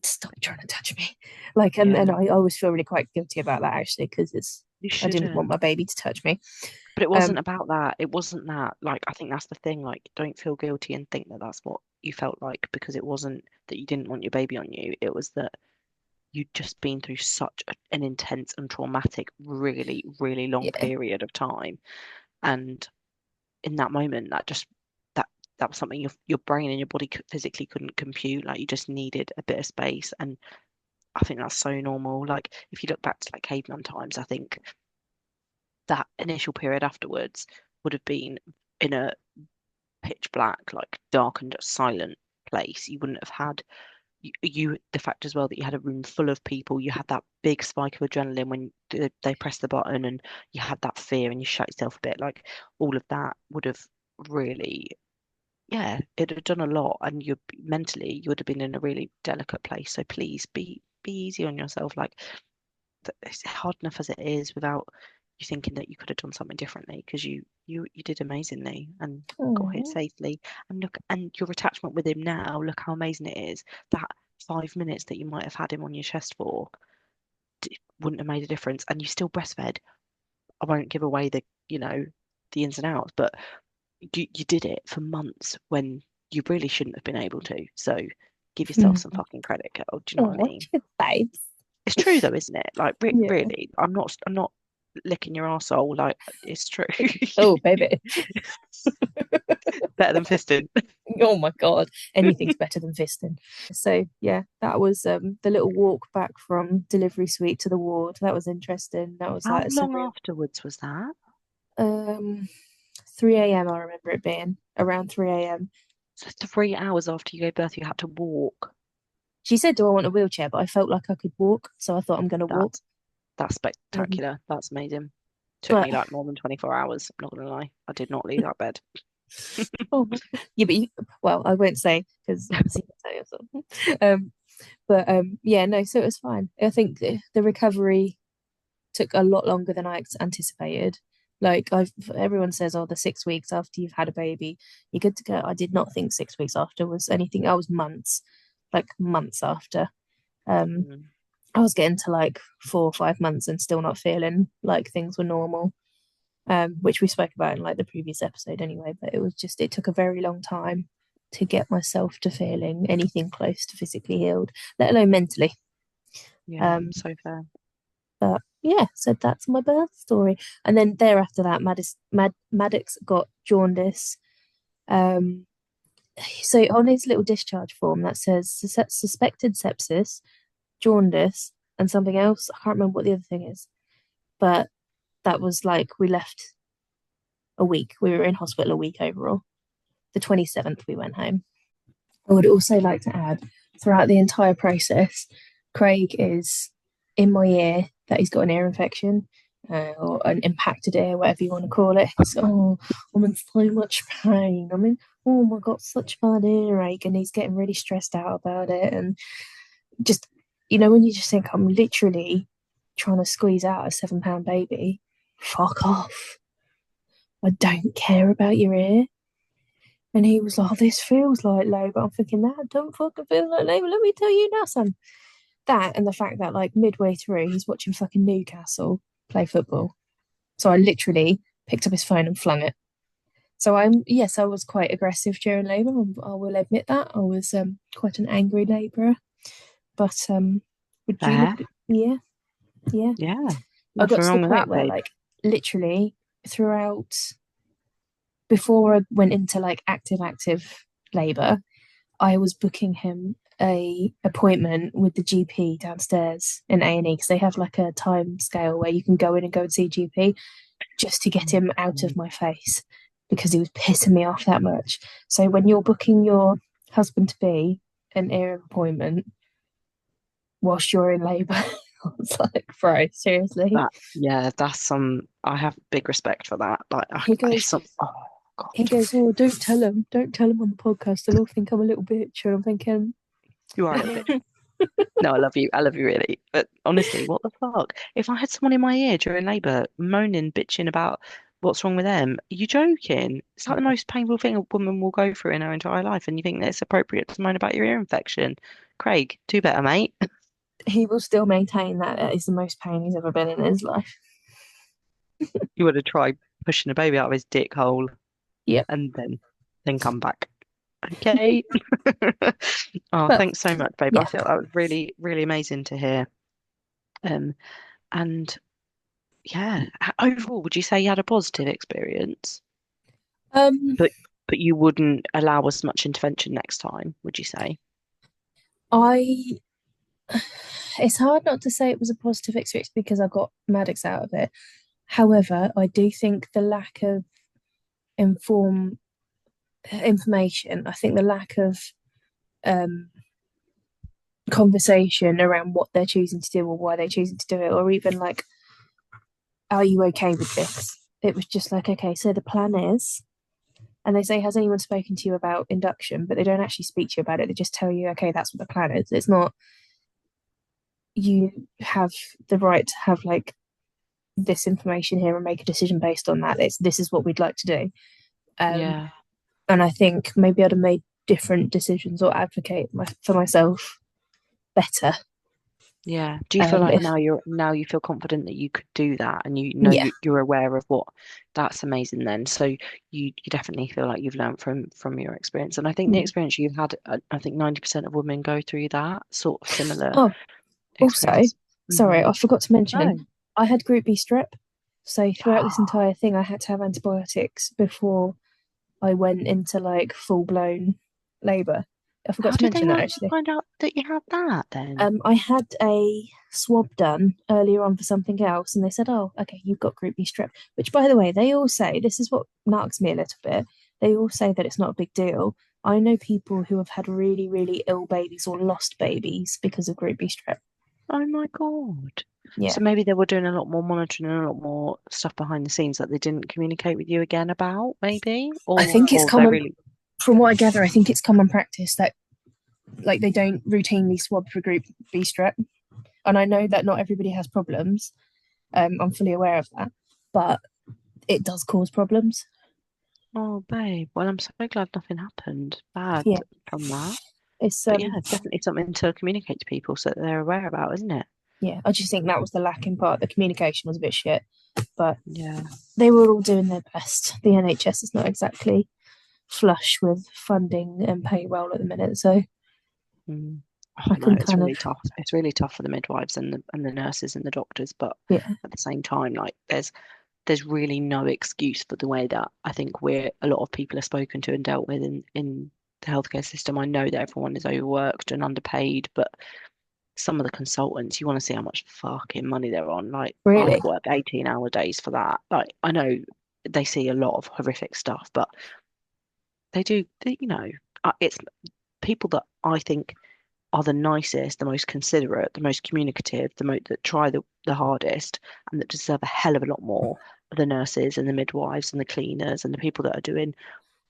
A: stop trying to touch me. Like and
B: Yeah,
A: I always feel really quite guilty about that actually because it's
B: you
A: I didn't want
B: shouldn't.
A: my baby to touch me.
B: But it
A: Um,
B: wasn't about that. It wasn't that. Like, I think that's the thing. Like, don't feel guilty and think that that's what you felt like because it wasn't that you didn't want your baby on you. It was that you'd just been through such an intense and traumatic, really, really long
A: yeah.
B: period of time. And in that moment, that that was something your brain and your body physically couldn't compute. Like, you just needed a bit of space. And I think that's so normal. Like, if you look back to like caveman times, I think that initial period afterwards would have been in a pitch black, like darkened, silent place. You wouldn't have had the fact as well that you had a room full of people. You had that big spike of adrenaline when they pressed the button, and you had that fear, and you shut yourself a bit. Like all of that would have really, yeah, it'd have done a lot, and you mentally you would have been in a really delicate place. So please be easy on yourself. Like it's hard enough as it is without you thinking that you could have done something differently because you did amazingly and got here
A: Oh.
B: safely. And look, and your attachment with him now, look how amazing it is. That 5 minutes that you might have had him on your chest for wouldn't have made a difference, and you still breastfed. I won't give away the ins and outs, but you did it for months when you really shouldn't have been able to. So give yourself some fucking credit, girl. Do you know what I
A: Oh,
B: mean?
A: babes.
B: It's true though, isn't it? Like
A: Yeah.
B: really, I'm not licking your arsehole. Like it's true.
A: Oh, baby.
B: Better than fisting.
A: Oh my God. Anything's better than fisting. So yeah, that was the little walk back from delivery suite to the ward. That was interesting. That was
B: How
A: like a
B: long
A: surreal.
B: afterwards was that?
A: Um 3 a.m. I remember it being around 3 a.m.
B: So 3 hours after you gave birth, you had to walk.
A: She said, "Do I want a wheelchair?" But I felt like I could walk, so I thought I'm gonna walk.
B: That's
A: Um,
B: spectacular. That's amazing. Took
A: but
B: me like more than 24 hours. I'm not gonna lie. I did not leave that bed.
A: oh, yeah, but well, I won't say because obviously you can tell yourself. But yeah, no, so it was fine. I think the recovery took a lot longer than I anticipated. Like everyone says, oh, the 6 weeks after you've had a baby, you're good to go. I did not think 6 weeks after was anything. I was months, like months after. Um,
B: Mm,
A: I was getting to like 4 or 5 months and still not feeling like things were normal. Which we spoke about in like the previous episode anyway. But it took a very long time to get myself to feeling anything close to physically healed, let alone mentally.
B: yeah,
A: Um,
B: so fair.
A: But yeah, so that's my birth story. And then thereafter that, Maddox got jaundice. Um, so on his little discharge form that says suspected sepsis, jaundice, and something else. I can't remember what the other thing is. But that was like we left a week. We were in hospital a week overall. The 27th we went home. I would also like to add, throughout the entire process, Craig is in my ear that he's got an ear infection or an impacted ear, whatever you want to call it. So, oh, I'm in so much pain. I mean, oh my God, such bad earache. And he's getting really stressed out about it. And just, when you just think I'm literally trying to squeeze out a 7-pound baby, fuck off. I don't care about your ear. And he was like, oh, this feels like labour. I'm thinking, that don't fucking feel like labour. Let me tell you now, son. That and the fact that, like, midway through, he's watching fucking Newcastle play football. So I literally picked up his phone and flung it. So yes, I was quite aggressive during labour. I will admit that. I was quite an angry labourer. But would you
B: Fair.
A: look, yeah, yeah.
B: Yeah.
A: I got
B: Nothing
A: to the
B: wrong with
A: point
B: that,
A: where,
B: babe.
A: like, literally throughout, before I went into like active labour, I was booking him a appointment with the GP downstairs in A&E because they have like a time scale where you can go in and go and see a GP just to get
B: Oh,
A: him out of
B: God.
A: my face because he was pissing me off that much. So when you're booking your husband to be an ear appointment whilst you're in labour, I was like, bro, seriously.
B: That, yeah, that's some, I have big respect for that. Like,
A: He
B: if
A: goes,
B: some, oh
A: he
B: God,
A: goes, oh, don't tell him on the podcast. They'll all think I'm a little bitch. And I'm thinking,
B: you are a little bit. No, I love you. I love you really. But honestly, what the fuck? If I had someone in my ear during labour moaning, bitching about what's wrong with them, are you joking? It's like the most painful thing a woman will go through in her entire life, and you think that it's appropriate to moan about your ear infection. Craig, do better, mate.
A: he will still maintain that it is the most pain he's ever been in his life.
B: You would have tried pushing a baby out of his dick hole
A: Yep.
B: and then come back. Okay. Oh,
A: But
B: thanks so much, babe. I
A: yeah.
B: thought that was really, really amazing to hear. Um, and yeah, overall, would you say you had a positive experience?
A: Um,
B: But but you wouldn't allow as much intervention next time, would you say?
A: I it's hard not to say it was a positive experience because I got Maddox out of it. However, I do think the lack of inform information, I think the lack of um conversation around what they're choosing to do or why they're choosing to do it, or even like, are you okay with this? It was just like, okay, so the plan is, and they say, has anyone spoken to you about induction? But they don't actually speak to you about it. They just tell you, okay, that's what the plan is. It's not, you have the right to have like this information here and make a decision based on that. It's this is what we'd like to do. Um,
B: Yeah,
A: and I think maybe I'd have made different decisions or advocate for myself better.
B: yeah. Do you feel like
A: If
B: now you feel confident that you could do that and you know
A: yeah,
B: you're aware of what that's amazing then. So you definitely feel like you've learned from your experience. And I think the
A: yeah.
B: experience you've had, I think 90% of women go through that sort of similar
A: Oh, also,
B: experience.
A: sorry,
B: Hmm.
A: I forgot to mention,
B: No.
A: I had Group B strep. So throughout this entire thing, I had to have antibiotics before I went into like full blown labour. I forgot
B: How
A: to
B: did they
A: mention that
B: work to
A: actually.
B: find out that you had that then?
A: I had a swab done earlier on for something else, and they said, "Oh, okay, you've got Group B strep." Which, by the way, they all say this is what narks me a little bit. They all say that it's not a big deal. I know people who have had really, really ill babies or lost babies because of Group B strep.
B: Oh my God.
A: Yeah,
B: So maybe they were doing a lot more monitoring and a lot more stuff behind the scenes that they didn't communicate with you again about, maybe?
A: I
B: Or
A: think it's
B: or they're
A: common.
B: really,
A: From what I gather, I think it's common practice that like they don't routinely swab for Group B strep, and I know that not everybody has problems. I'm fully aware of that, but it does cause problems.
B: oh babe, well I'm so glad nothing happened bad
A: Yeah,
B: from that.
A: it's
B: But yeah, definitely something to communicate to people so that they're aware about, isn't it?
A: yeah. I just think that was the lacking part. The communication was a bit shit, but
B: Yeah.
A: they were all doing their best. The NHS is not exactly flush with funding and payroll at the minute, so
B: Mm.
A: I
B: Oh no,
A: can
B: it's
A: kind of
B: really tough. It's really tough for the midwives and the nurses and the doctors, but
A: yeah,
B: at the same time, like there's really no excuse for the way that I think we're a lot of people are spoken to and dealt with in the healthcare system. I know that everyone is overworked and underpaid, but some of the consultants, you want to see how much fucking money they're on. Like I
A: really,
B: would work 18-hour days for that. Like I know they see a lot of horrific stuff, but they do, it's people that I think are the nicest, the most considerate, the most communicative, that try the hardest, and that deserve a hell of a lot more are the nurses and the midwives and the cleaners and the people that are doing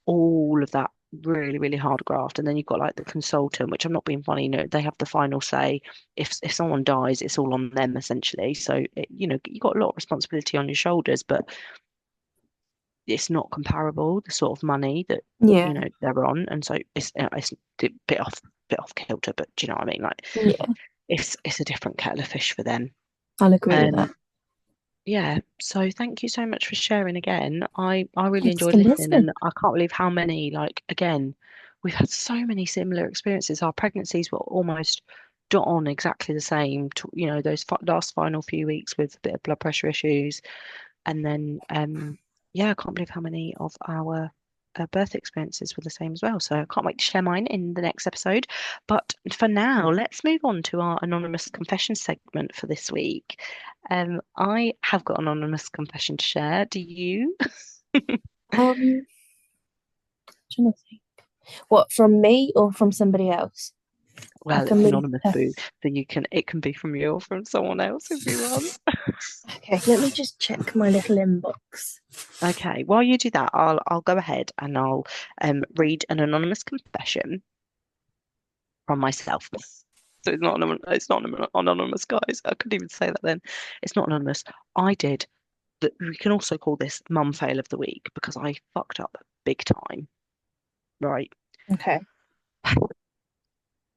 B: all of that really, really hard graft. And then you've got like the consultant, which I'm not being funny, they have the final say. If someone dies, it's all on them essentially. So you got a lot of responsibility on your shoulders, but it's not comparable the sort of money that
A: yeah,
B: they're on, and so it's a bit off kilter, but do you know what I mean? Like
A: yeah.
B: it's a different kettle of fish for them.
A: I'll agree with that.
B: Um, yeah. So thank you so much for sharing again. I really
A: Thanks
B: enjoyed
A: for
B: listening,
A: listening.
B: and I can't believe how many like again we've had so many similar experiences. Our pregnancies were almost dot on exactly the same. Those last final few weeks with a bit of blood pressure issues, and then, yeah, I can't believe how many of our birth experiences were the same as well. So I can't wait to share mine in the next episode. But for now, let's move on to our anonymous confession segment for this week. I have got an anonymous confession to share. Do you?
A: Um, trying to think. What from me or from somebody else?
B: Well,
A: Like a
B: it's
A: mini
B: anonymous
A: test.
B: boo, so it can be from you or from someone else if you want.
A: Okay, let me just check my little inbox.
B: Okay, while you do that, I'll go ahead and I'll read an anonymous confession from myself. So it's not anonymous, guys. I couldn't even say that then. It's not anonymous. I did that. We can also call this mum fail of the week because I fucked up big time. Right.
A: Okay.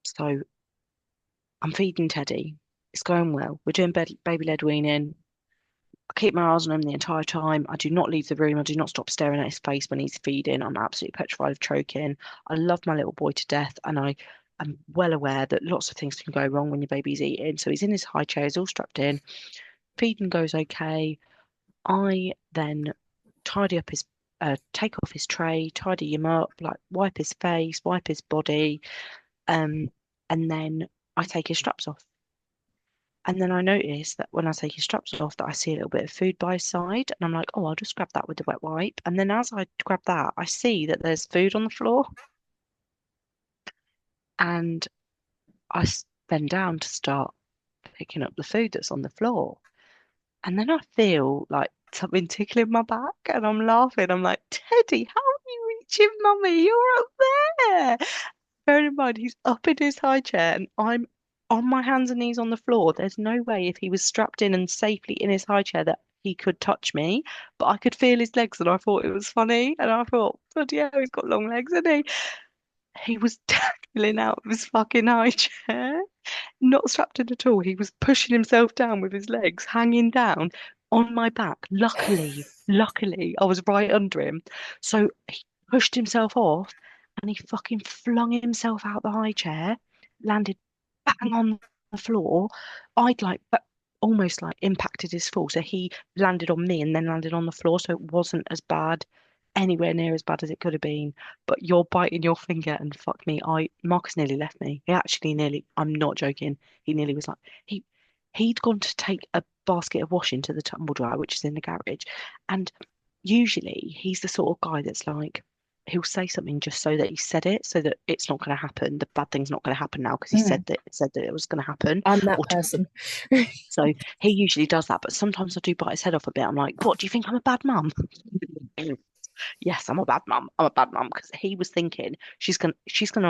B: So I'm feeding Teddy. It's going well. We're doing baby led weaning. I keep my eyes on him the entire time. I do not leave the room. I do not stop staring at his face when he's feeding. I'm absolutely petrified of choking. I love my little boy to death, and I am well aware that lots of things can go wrong when your baby's eating. So he's in his high chair, he's all strapped in. Feeding goes okay. I then tidy up his, take off his tray, tidy him up, like wipe his face, wipe his body, um, and then I take his straps off. And then I notice that when I take his straps off, that I see a little bit of food by his side, and I'm like, oh, I'll just grab that with the wet wipe. And then as I grab that, I see that there's food on the floor, and bend down to start picking up the food that's on the floor. And then I feel like something tickling my back, and I'm laughing. I'm like, Teddy, how are you reaching, mummy? You're up there. Bearing in mind, he's up in his high chair and I'm on my hands and knees on the floor. There's no way if he was strapped in and safely in his high chair that he could touch me, but I could feel his legs and I thought it was funny. And I thought, bloody hell, he's got long legs, isn't he? He was tackling out of his fucking high chair, not strapped in at all. He was pushing himself down with his legs hanging down on my back. Luckily, I was right under him. So he pushed himself off and he fucking flung himself out the high chair, landed bang on the floor. I'd like almost like impacted his fall. So he landed on me and then landed on the floor. So it wasn't as bad, anywhere near as bad as it could have been. But you're biting your finger and fuck me, Marcus nearly left me. He actually nearly, I'm not joking. He nearly was like he he'd gone to take a basket of washing to the tumble dryer, which is in the garage. And usually he's the sort of guy that's like he'll say something just so that he said it, so that it's not going to happen. The bad thing's not going to happen now because he
A: Mm,
B: said that it was going to happen.
A: I'm that
B: Or to,
A: person.
B: so he usually does that, but sometimes I do bite his head off a bit. I'm like, what, do you think I'm a bad mum? Yes, I'm a bad mum. I'm a bad mum because he was thinking she's gonna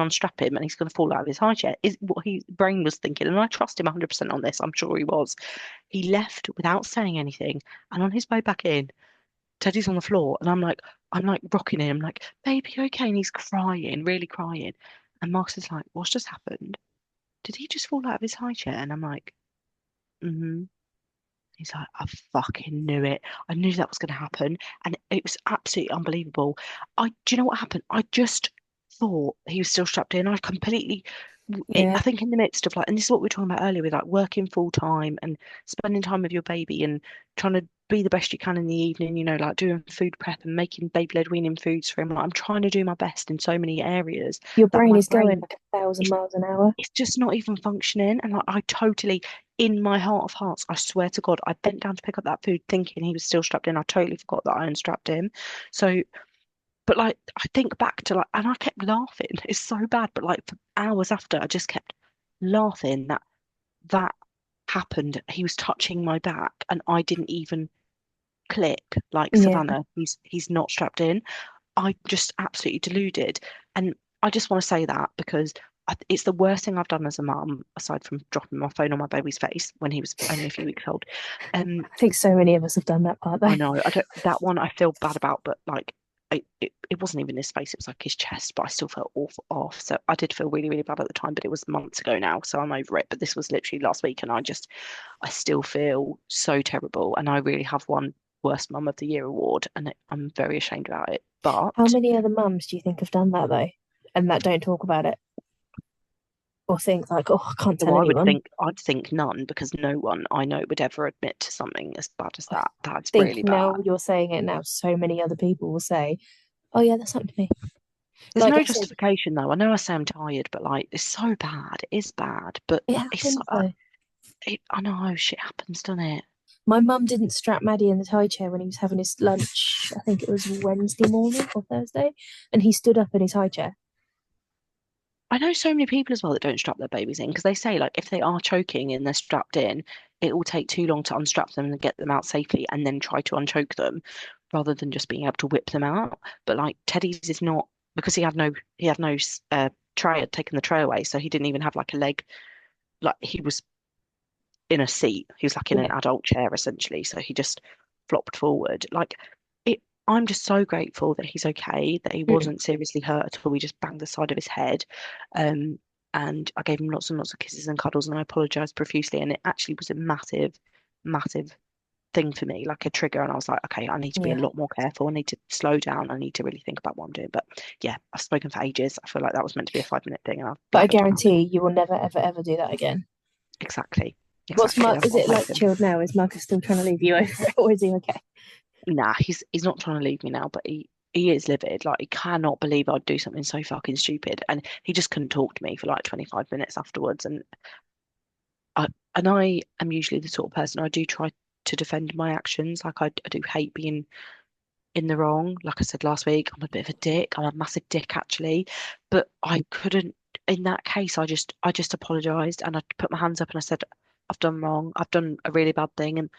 B: unstrap him and he's gonna fall out of his high chair. Is what his brain was thinking, and I trust him 100% on this. I'm sure he was. He left without saying anything, and on his way back in, Teddy's on the floor, and I'm like rocking him, like, baby, okay, and he's crying, really crying, and Marcus is like, what's just happened? Did he just fall out of his high chair? And I'm like, mm-hmm. He's like, I fucking knew it. I knew that was going to happen. And it was absolutely unbelievable. Do you know what happened? I just thought he was still strapped in.
A: Yeah,
B: I think in the midst of like, and this is what we were talking about earlier with like working full time and spending time with your baby and trying to be the best you can in the evening, like doing food prep and making baby-led weaning foods for him. Like, I'm trying to do my best in so many areas
A: your
B: that
A: brain
B: my
A: is going
B: brain
A: like 1,000
B: is
A: miles an hour.
B: it's just not even functioning. And like, I totally, in my heart of hearts, I swear to God, I bent down to pick up that food thinking he was still strapped in. I totally forgot that I unstrapped him. So, but like, I think back to like, and I kept laughing. It's so bad, but like for hours after, I just kept laughing that that happened. He was touching my back and I didn't even click like
A: Yeah,
B: Savannah. He's not strapped in. I just absolutely deluded. And I just want to say that because it's the worst thing I've done as a mum, aside from dropping my phone on my baby's face when he was only a few weeks old.
A: I think so many of us have done that part though.
B: I know I don't that one I feel bad about, but like it wasn't even his face, it was like his chest, but I still felt awful off. So I did feel really, really bad at the time, but it was months ago now, so I'm over it. But this was literally last week, and I still feel so terrible, and I really have won Worst Mum of the Year award, and I'm very ashamed about it.
A: How
B: But
A: many other mums do you think have done that though, and that don't talk about it or think like, oh, I can't
B: so
A: tell anyone?
B: I'd think none because no one I know would ever admit to something as bad as
A: I
B: that. That's
A: think
B: really bad.
A: now you're saying it now, so many other people will say, oh yeah, that's happened to me.
B: There's
A: Like
B: no
A: I said,
B: justification though. I know I say I'm tired, but like it's so bad. It is bad, but
A: it
B: it's
A: happens though.
B: I know shit happens, doesn't it?
A: My mum didn't strap Maddie in the high chair when he was having his lunch. I think it was Wednesday morning or Thursday, and he stood up in his high chair.
B: I know so many people as well that don't strap their babies in because they say like if they are choking and they're strapped in, it will take too long to unstrap them and get them out safely and then try to unchoke them rather than just being able to whip them out. But like Teddy's is not because he had no tray, had taken the tray away, so he didn't even have like a leg. Like he was in a seat. He was like in an
A: Yeah,
B: adult chair essentially. So he just flopped forward. Like it, I'm just so grateful that he's okay, that he
A: mm,
B: wasn't seriously hurt at all. We just banged the side of his head. Um, and I gave him lots and lots of kisses and cuddles and I apologized profusely. And it actually was a massive, massive thing for me, like a trigger. And I was like, okay, I need to be a
A: yeah.
B: lot more careful. I need to slow down. I need to really think about what I'm doing. But yeah, I've spoken for ages. I feel like that was meant to be a 5 minute thing and I'm
A: But I
B: glad I've done that.
A: guarantee you will never, ever, ever do that again.
B: Exactly.
A: What's
B: Exactly.
A: Mark?
B: That's
A: Is
B: what
A: it
B: I'm
A: like
B: hoping.
A: chilled now? Is Marcus still trying to leave you over it, or is he okay?
B: Nah, he's not trying to leave me now, but he is livid. Like he cannot believe I'd do something so fucking stupid, and he just couldn't talk to me for like 25 minutes afterwards. I and I am usually the sort of person I do try to defend my actions. Like I do hate being in the wrong. Like I said last week, I'm a bit of a dick. I'm a massive dick actually, but I couldn't. In that case, I just apologized and I put my hands up and I said, I've done wrong. I've done a really bad thing, and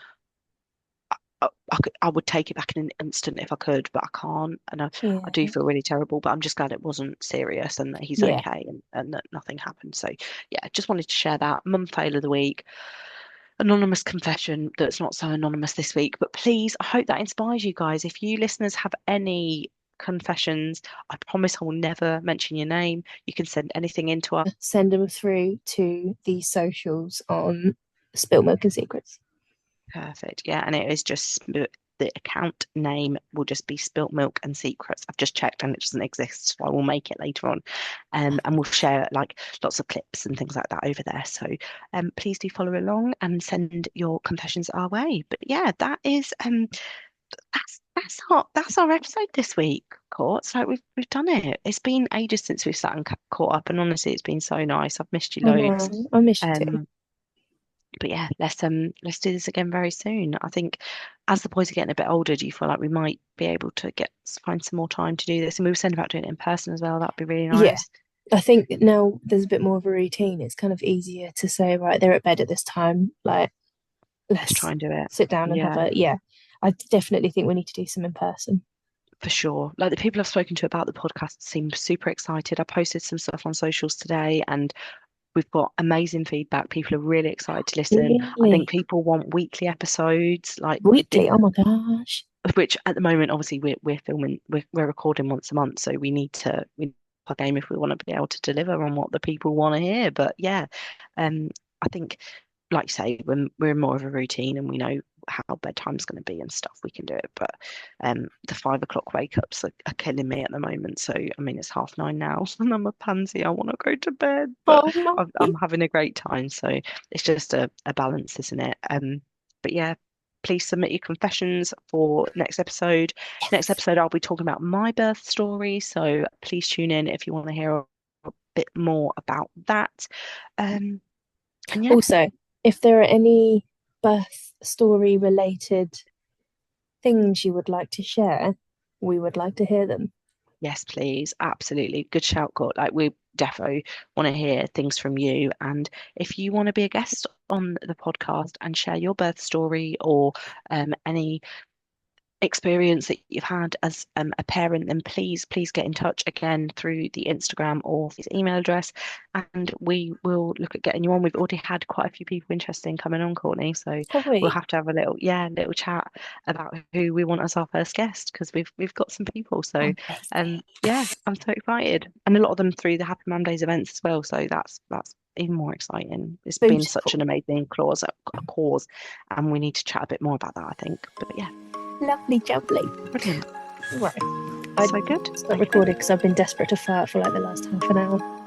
B: I would take it back in an instant if I could, but I can't. And I do
A: Yeah,
B: feel really terrible, but I'm just glad it wasn't serious and that he's
A: yeah.
B: okay and that nothing happened. So, yeah, just wanted to share that. Mum fail of the week, anonymous confession that's not so anonymous this week. But please, I hope that inspires you guys. If you listeners have any confessions, I promise I will never mention your name. You can send anything into our
A: Send them through to the socials on Spilt Milk and Secrets.
B: Perfect. Yeah, and it is just the account name will just be Spilt Milk and Secrets. I've just checked and it doesn't exist, so I will make it later on. And we'll share like lots of clips and things like that over there. So please do follow along and send your confessions our way. But yeah, that's our episode this week, Court. So we've done it. It's been ages since we've sat and caught up, and honestly, it's been so nice. I've missed you
A: I
B: loads.
A: know. I miss you too.
B: Um, but yeah, let's do this again very soon. I think as the boys are getting a bit older, do you feel like we might be able to find some more time to do this? And we were saying about doing it in person as well. That'd be really
A: Yeah.
B: nice.
A: I think now there's a bit more of a routine. It's kind of easier to say, right, they're at bed at this time. Like,
B: Let's try
A: let's
B: and do it.
A: sit down and have
B: Yeah,
A: a, yeah. I definitely think we need to do some in person.
B: for sure. Like the people I've spoken to about the podcast seem super excited. I posted some stuff on socials today and we've got amazing feedback. People are really excited to listen. I think
A: Really?
B: people want weekly episodes.
A: Weekly? Oh my gosh.
B: Which at the moment obviously we're filming we're recording once a month, so we our game if we want to be able to deliver on what the people want to hear. But yeah, I think like you say, when we're in more of a routine and we know how bedtime's going to be and stuff, we can do it. But the 5 o'clock wake ups are killing me at the moment. So I mean it's 9:30 now and I'm a pansy. I want to go to bed, but
A: Oh no.
B: I'm having a great time. So it's just a balance, isn't it? But yeah, please submit your confessions for next episode. Next
A: Yes.
B: episode, I'll be talking about my birth story. So please tune in if you want to hear a bit more about that. Um, and yeah,
A: Also, if there are any birth story related things you would like to share, we would like to hear them.
B: yes, please. Absolutely. Good shout, Court. Like we defo want to hear things from you. And if you want to be a guest on the podcast and share your birth story or any experience that you've had as a parent, then please get in touch again through the Instagram or his email address, and we will look at getting you on. We've already had quite a few people interested in coming on, Courtney, so
A: Have
B: we'll
A: we?
B: have to have a little chat about who we want as our first guest because we've got some people. So
A: Amazing.
B: yeah, I'm so excited, and a lot of them through the Happy Mum Days events as well. So that's even more exciting. It's been such an
A: Beautiful.
B: amazing cause, and we need to chat a bit more about that, I think. But yeah,
A: Lovely jubbly.
B: brilliant.
A: Right. I
B: So good.
A: stopped
B: Okay.
A: recording because I've been desperate to fart for like the last half an hour.